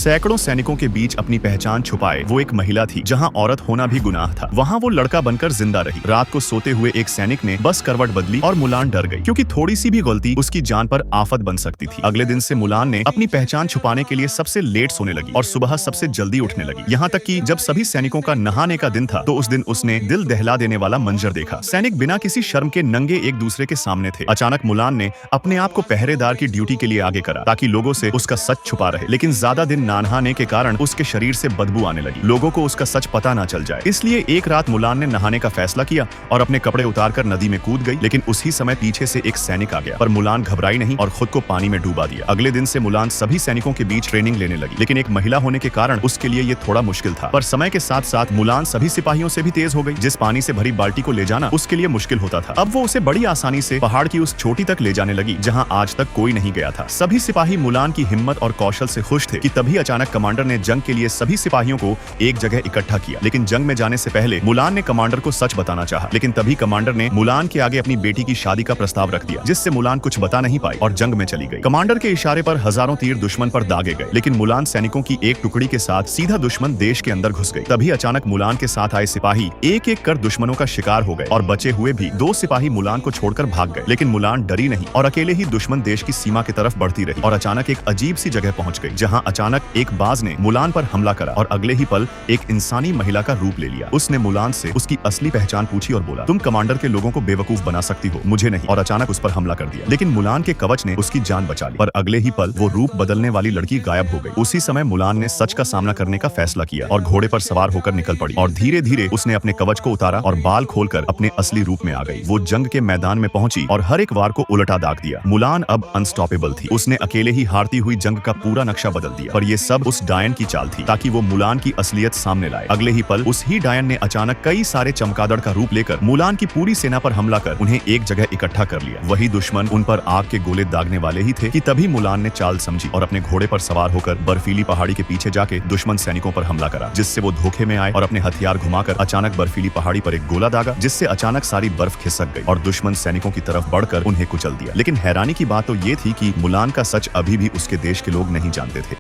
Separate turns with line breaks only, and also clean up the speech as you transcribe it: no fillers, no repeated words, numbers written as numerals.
सैकड़ों सैनिकों के बीच अपनी पहचान छुपाए वो एक महिला थी, जहां औरत होना भी गुनाह था। वहां वो लड़का बनकर जिंदा रही। रात को सोते हुए एक सैनिक ने बस करवट बदली और मुलान डर गई, क्योंकि थोड़ी सी भी गलती उसकी जान पर आफत बन सकती थी। अगले दिन से मुलान ने अपनी पहचान छुपाने के लिए सबसे लेट सोने लगी और सुबह सबसे जल्दी उठने लगी। यहाँ तक कि जब सभी सैनिकों का नहाने का दिन था तो उस दिन उसने दिल दहला देने वाला मंजर देखा। सैनिक बिना किसी शर्म के नंगे एक दूसरे के सामने थे। अचानक मुलान ने अपने आप को पहरेदार की ड्यूटी के लिए आगे करा, ताकि लोगों से उसका सच छुपा रहे। लेकिन ज्यादा दिन ना नहाने के कारण उसके शरीर से बदबू आने लगी। लोगों को उसका सच पता ना चल जाए, इसलिए एक रात मुलान ने नहाने का फैसला किया और अपने कपड़े उतारकर नदी में कूद गई। लेकिन उसी समय पीछे से एक सैनिक आ गया, पर मुलान घबराई नहीं और खुद को पानी में डूबा दिया। अगले दिन से मुलान सभी सैनिकों के बीच ट्रेनिंग लेने लगी, लेकिन एक महिला होने के कारण उसके लिए ये थोड़ा मुश्किल था। पर समय के साथ साथ मुलान सभी सिपाहियों से भी तेज हो गई। जिस पानी से भरी बाल्टी को ले जाना उसके लिए मुश्किल होता था, अब वो उसे बड़ी आसानी से पहाड़ की उस चोटी तक ले जाने लगी, जहाँ आज तक कोई नहीं गया था। सभी सिपाही मुलान की हिम्मत और कौशल से खुश थे कि तभी अचानक कमांडर ने जंग के लिए सभी सिपाहियों को एक जगह इकट्ठा किया। लेकिन जंग में जाने से पहले मुलान ने कमांडर को सच बताना चाहा, लेकिन तभी कमांडर ने मुलान के आगे अपनी बेटी की शादी का प्रस्ताव रख दिया, जिससे मुलान कुछ बता नहीं पाई और जंग में चली गई। कमांडर के इशारे पर हजारों तीर दुश्मन पर दागे गए, लेकिन मुलान सैनिकों की एक टुकड़ी के साथ सीधा दुश्मन देश के अंदर घुस गई। तभी अचानक मुलान के साथ आए सिपाही एक एक कर दुश्मनों का शिकार हो गए और बचे हुए भी दो सिपाही मुलान को छोड़कर भाग गए। लेकिन मुलान डरी नहीं और अकेले ही दुश्मन देश की सीमा की तरफ बढ़ती रही और अचानक एक अजीब सी जगह पहुंच गई, जहां अचानक एक बाज ने मुलान पर हमला करा और अगले ही पल एक इंसानी महिला का रूप ले लिया। उसने मुलान से उसकी असली पहचान पूछी और बोला, तुम कमांडर के लोगों को बेवकूफ बना सकती हो, मुझे नहीं। और अचानक उस पर हमला कर दिया, लेकिन मुलान के कवच ने उसकी जान बचा ली। पर अगले ही पल वो रूप बदलने वाली लड़की गायब हो गई। उसी समय मुलान ने सच का सामना करने का फैसला किया और घोड़े पर सवार होकर निकल पड़ी और धीरे धीरे उसने अपने कवच को उतारा और बाल खोलकर अपने असली रूप में आ गई। वो जंग के मैदान में पहुंची और हर एक वार को उलटा दाग दिया। मुलान अब अनस्टॉपेबल थी। उसने अकेले ही हारती हुई जंग का पूरा नक्शा बदल दिया। पर ये सब उस डायन की चाल थी, ताकि वो मुलान की असलियत सामने लाए। अगले ही पल उस ही डायन ने अचानक कई सारे चमगादड़ का रूप लेकर मुलान की पूरी सेना पर हमला कर उन्हें एक जगह इकट्ठा कर लिया। वही दुश्मन उन पर आग के गोले दागने वाले ही थे कि तभी मुलान ने चाल समझी और अपने घोड़े पर सवार होकर बर्फीली पहाड़ी के पीछे जाके दुश्मन सैनिकों पर हमला करा, जिससे वो धोखे में आए और अपने हथियार घुमाकर अचानक बर्फीली पहाड़ी पर एक गोला दागा, जिससे अचानक सारी बर्फ खिसक गई और दुश्मन सैनिकों की तरफ बढ़कर उन्हें कुचल दिया। लेकिन हैरानी की बात तो ये थी कि मुलान का सच अभी भी उसके देश के लोग नहीं जानते थे।